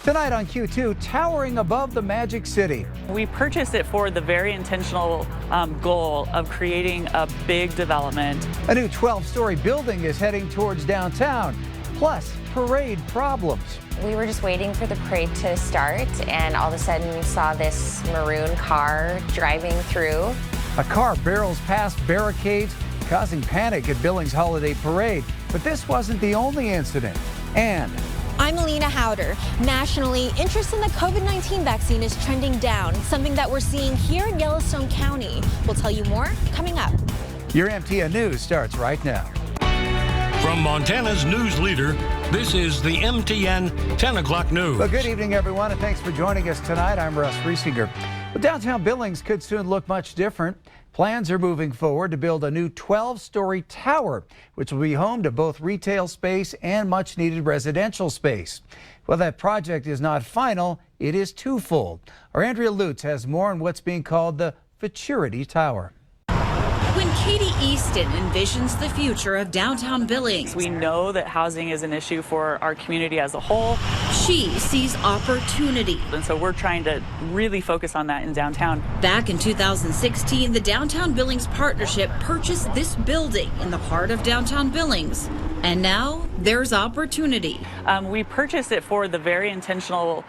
Tonight on Q2, towering above the Magic City. We purchased it for the very intentional goal of creating a big development. A new 12-story building is heading towards downtown, plus parade problems. We were just waiting for the parade to start, and all of a sudden we saw this maroon car driving through. A car barrels past barricades, causing panic at Billings Holiday Parade. But this wasn't the only incident. And I'm Alina Howder. Nationally, interest in the COVID-19 vaccine is trending down, something that we're seeing here in Yellowstone County. We'll tell you more coming up. Your MTN News starts right now. From Montana's news leader, this is the MTN 10 o'clock news. Well, good evening, everyone, and thanks for joining us tonight. I'm Russ Riesinger. Well, downtown Billings could soon look much different. Plans are moving forward to build a new 12-story tower, which will be home to both retail space and much-needed residential space. Well, that project is not final. It is twofold. Our Andrea Lutz has more on what's being called the Futurity Tower. When Katie Easton envisions the future of downtown Billings, We know that housing is an issue for our community as a whole. she sees opportunity. And so we're trying to really focus on that in downtown. Back in 2016, the Downtown Billings Partnership purchased this building in the heart of downtown Billings. And now there's opportunity. We purchased it for the very intentional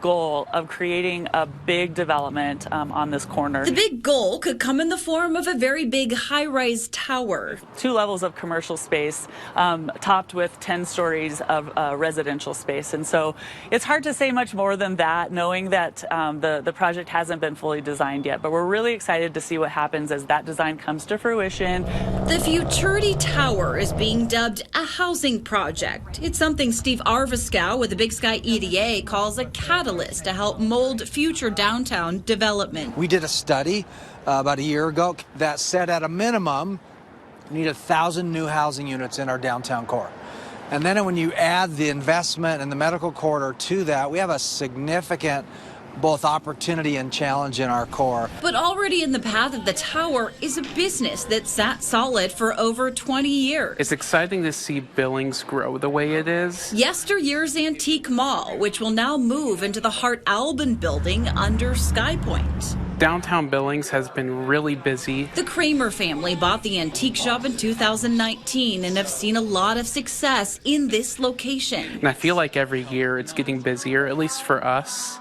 goal of creating a big development on this corner. The big goal could come in the form of a very big high-rise tower. 2 levels of commercial space, topped with 10 stories of residential space. And so it's hard to say much more than that, knowing that the project hasn't been fully designed yet. But we're really excited to see what happens as that design comes to fruition. The Futurity Tower is being dubbed a housing project. It's something Steve Arviskow with the Big Sky EDA calls a catalyst to help mold future downtown development. We did a study about a year ago that said at a minimum, we need 1,000 new housing units in our downtown core. And then when you add the investment and the medical corridor to that, we have a significant both opportunity and challenge in our core. But already in the path of the tower is a business that sat solid for over 20 years. It's exciting to see Billings grow the way it is. Yesteryear's antique mall, which will now move into the Hart Albin building under Skypoint. Downtown Billings has been really busy. The Kramer family bought the antique shop in 2019 and have seen a lot of success in this location. And I feel like every year it's getting busier, at least for us.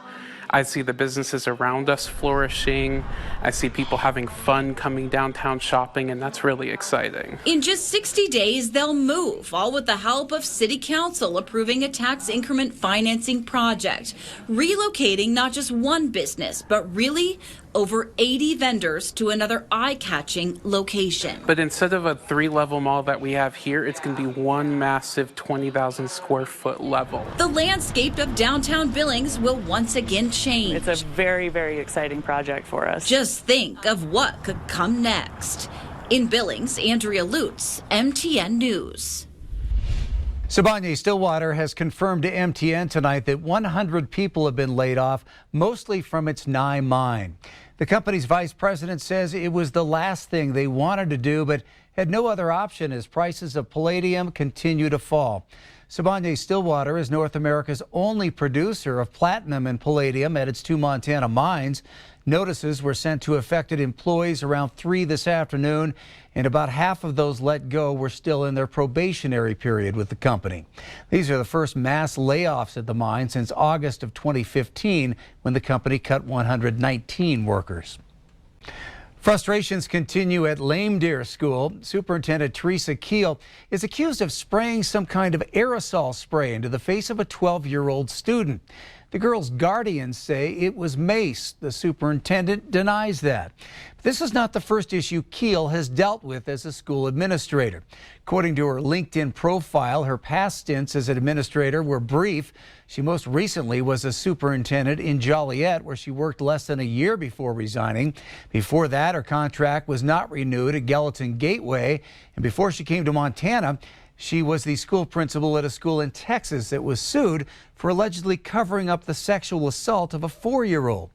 I see the businesses around us flourishing. I see people having fun coming downtown shopping, and that's really exciting. In just 60 days, they'll move, all with the help of City Council approving a tax increment financing project, relocating not just one business, but really over 80 vendors to another eye-catching location. But instead of a 3-level mall that we have here, it's going to be one massive 20,000 square foot level. The landscape of downtown Billings will once again change. It's a very, very exciting project for us. Just think of what could come next. In Billings, Andrea Lutz, MTN News. Stillwater has confirmed to MTN tonight that 100 people have been laid off, mostly from its Nye mine. The company's vice president says it was the last thing they wanted to do, but had no other option as prices of palladium continue to fall. Stillwater is North America's only producer of platinum and palladium at its 2 Montana mines. Notices were sent to affected employees around 3 this afternoon, and about half of those let go were still in their probationary period with the company. These are the first mass layoffs at the mine since August of 2015, when the company cut 119 workers. Frustrations continue at Lame Deer School. Superintendent Teresa Keel is accused of spraying some kind of aerosol spray into the face of a 12-year-old student. The girl's guardians say it was mace. The superintendent denies that. This is not the first issue Keel has dealt with as a school administrator. According to her LinkedIn profile, her past stints as an administrator were brief. She most recently was a superintendent in Joliet, where she worked less than a year before resigning. Before that, her contract was not renewed at Gallatin Gateway. And before she came to Montana, she was the school principal at a school in Texas that was sued for allegedly covering up the sexual assault of a 4-year-old.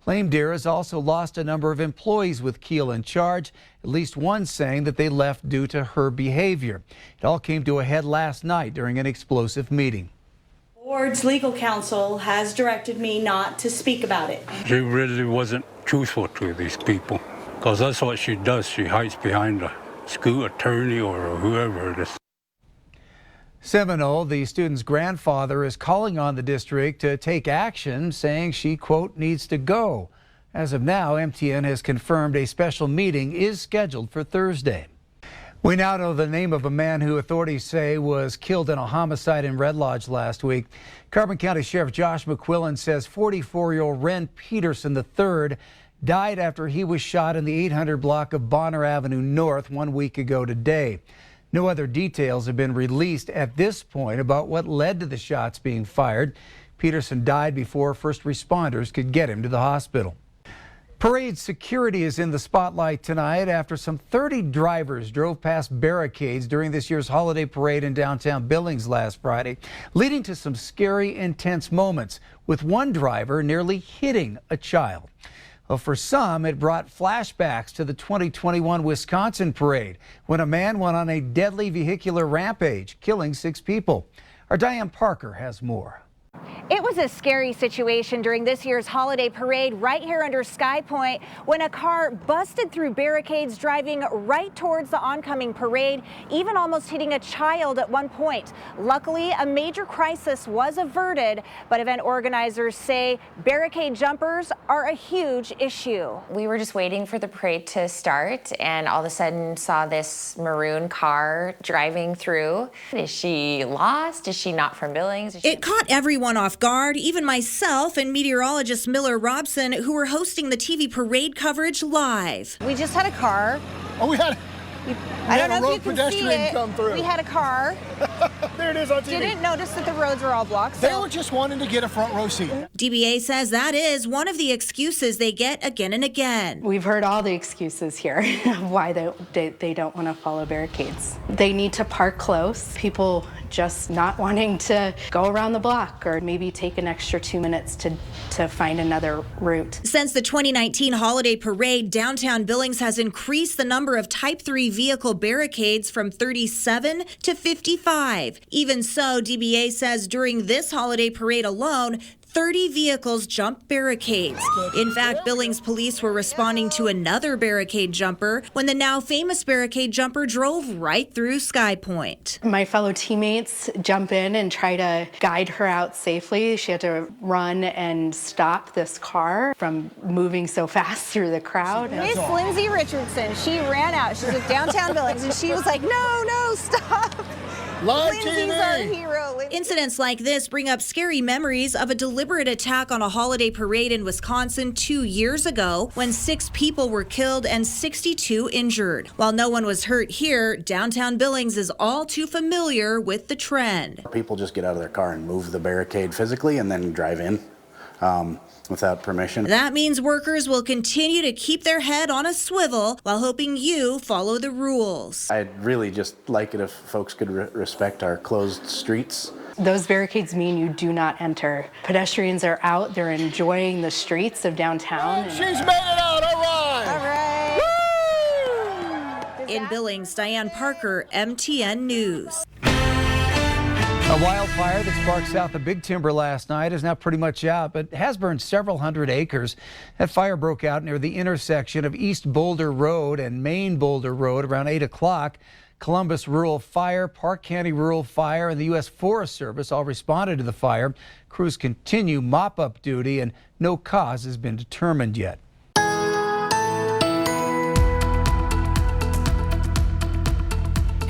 Lame Deer has also lost a number of employees with Keel in charge, at least one saying that they left due to her behavior. It all came to a head last night during an explosive meeting. Board's legal counsel has directed me not to speak about it. She really wasn't truthful to these people, because that's what she does. She hides behind a school attorney or whoever it is. Seminole, the student's grandfather, is calling on the district to take action, saying she, quote, needs to go. As of now, MTN has confirmed a special meeting is scheduled for Thursday. We now know the name of a man who authorities say was killed in a homicide in Red Lodge last week. Carbon County Sheriff Josh McQuillan says 44-year-old Ren Peterson III died after he was shot in the 800 block of Bonner Avenue North 1 week ago today. No other details have been released at this point about what led to the shots being fired. Peterson died before first responders could get him to the hospital. Parade security is in the spotlight tonight after some 30 drivers drove past barricades during this year's holiday parade in downtown Billings last Friday, leading to some scary, intense moments, with one driver nearly hitting a child. Well, for some, it brought flashbacks to the 2021 Wisconsin parade, when a man went on a deadly vehicular rampage, killing 6 people. Our Diane Parker has more. It was a scary situation during this year's holiday parade right here under Sky Point when a car busted through barricades driving right towards the oncoming parade, even almost hitting a child at one point. Luckily, a major crisis was averted, but event organizers say barricade jumpers are a huge issue. We were just waiting for the parade to start and all of a sudden saw this maroon car driving through. Is she lost? Is she not from Billings? It caught everyone off guard, even myself and meteorologist Miller Robson, who were hosting the TV parade coverage live. We just had a car. Oh, we had I don't know if you can see it. Come through. We had a car. There it is on TV. Didn't notice that the roads were all blocked. They were just wanting to get a front row seat. DBA says that is one of the excuses they get again and again. We've heard all the excuses here of why they don't want to follow barricades. They need to park close. People just not wanting to go around the block or maybe take an extra 2 minutes to find another route. Since the 2019 holiday parade, downtown Billings has increased the number of Type 3 vehicle barricades from 37 to 55. Even so, DBA says during this holiday parade alone, 30 vehicles jumped barricades. In fact, Billings police were responding to another barricade jumper when the now famous barricade jumper drove right through Sky Point. My fellow teammates jump in and try to guide her out safely. She had to run and stop this car from moving so fast through the crowd. Miss Lindsay Richardson, she ran out. She's at downtown Billings and she was like, no, stop. Live Lindsay's TV. our hero. Incidents like this bring up scary memories of a deliberate attack on a holiday parade in Wisconsin 2 years ago when 6 people were killed and 62 injured. While no one was hurt here, downtown Billings is all too familiar with the trend. People just get out of their car and move the barricade physically and then drive in without permission. That means workers will continue to keep their head on a swivel while hoping you follow the rules. I'd really just like it if folks could respect our closed streets. Those barricades mean you do not enter. Pedestrians are out, they're enjoying the streets of downtown. She's made it out, all right. In Billings, Diane Parker, MTN News. A wildfire that sparked south of Big Timber last night is now pretty much out, but has burned several hundred acres. That fire broke out near the intersection of East Boulder Road and Main Boulder Road around 8 o'clock. Columbus Rural Fire, Park County Rural Fire, and the U.S. Forest Service all responded to the fire. Crews continue mop-up duty, and no cause has been determined yet.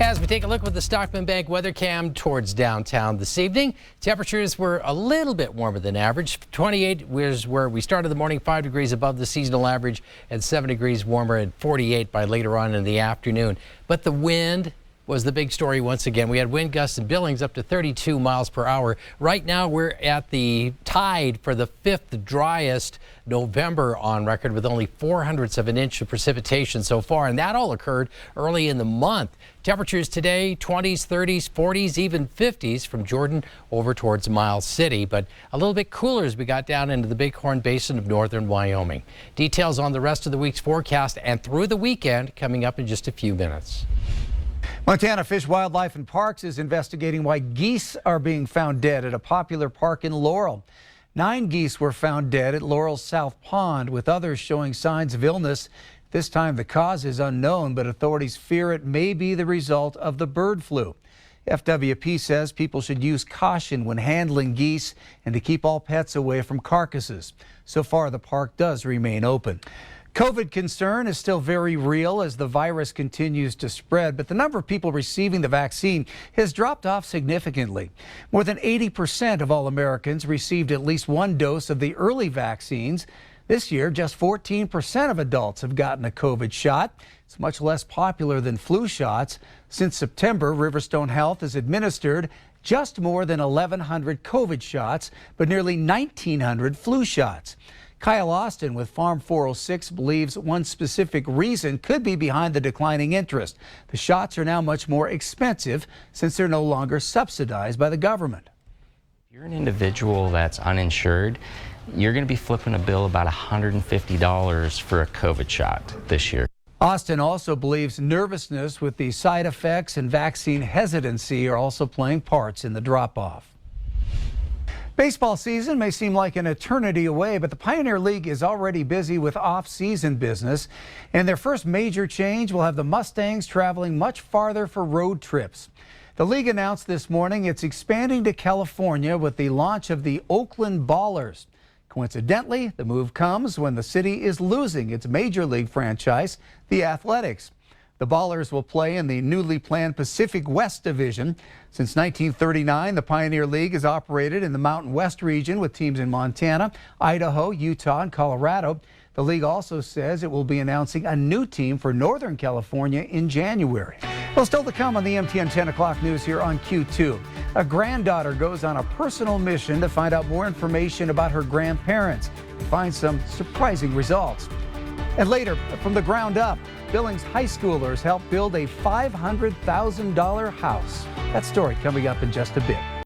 As we take a look with the Stockman Bank weather cam towards downtown this evening, temperatures were a little bit warmer than average. 28 was where we started the morning, 5 degrees above the seasonal average, and 7 degrees warmer at 48 by later on in the afternoon. But the wind was the big story once again. We had wind gusts in Billings up to 32 miles per hour. Right now we're at the tide for the 5th driest November on record with only 0.04 of an inch of precipitation so far, and that all occurred early in the month. Temperatures today 20s, 30s, 40s, even 50s from Jordan over towards Miles City, but a little bit cooler as we got down into the Bighorn Basin of northern Wyoming. Details on the rest of the week's forecast and through the weekend coming up in just a few minutes. Montana Fish, Wildlife and Parks is investigating why geese are being found dead at a popular park in Laurel. 9 geese were found dead at Laurel's South Pond, with others showing signs of illness. This time the cause is unknown, but authorities fear it may be the result of the bird flu. FWP says people should use caution when handling geese and to keep all pets away from carcasses. So far, the park does remain open. COVID concern is still very real as the virus continues to spread, but the number of people receiving the vaccine has dropped off significantly. More than 80% of all Americans received at least one dose of the early vaccines. This year, just 14% of adults have gotten a COVID shot. It's much less popular than flu shots. Since September, Riverstone Health has administered just more than 1,100 COVID shots, but nearly 1,900 flu shots. Kyle Austin with Farm 406 believes one specific reason could be behind the declining interest. The shots are now much more expensive since they're no longer subsidized by the government. If you're an individual that's uninsured, you're going to be flipping a bill about $150 for a COVID shot this year. Austin also believes nervousness with the side effects and vaccine hesitancy are also playing parts in the drop-off. Baseball season may seem like an eternity away, but the Pioneer League is already busy with off-season business. And their first major change will have the Mustangs traveling much farther for road trips. The league announced this morning it's expanding to California with the launch of the Oakland Ballers. Coincidentally, the move comes when the city is losing its major league franchise, the Athletics. The Ballers will play in the newly planned Pacific West Division. Since 1939, the Pioneer League has operated in the Mountain West region with teams in Montana, Idaho, Utah, and Colorado. The league also says it will be announcing a new team for Northern California in January. Well, still to come on the MTN 10 o'clock news here on Q2. A granddaughter goes on a personal mission to find out more information about her grandparents and find some surprising results. And later, from the ground up, Billings high schoolers helped build a $500,000 house. That story coming up in just a bit.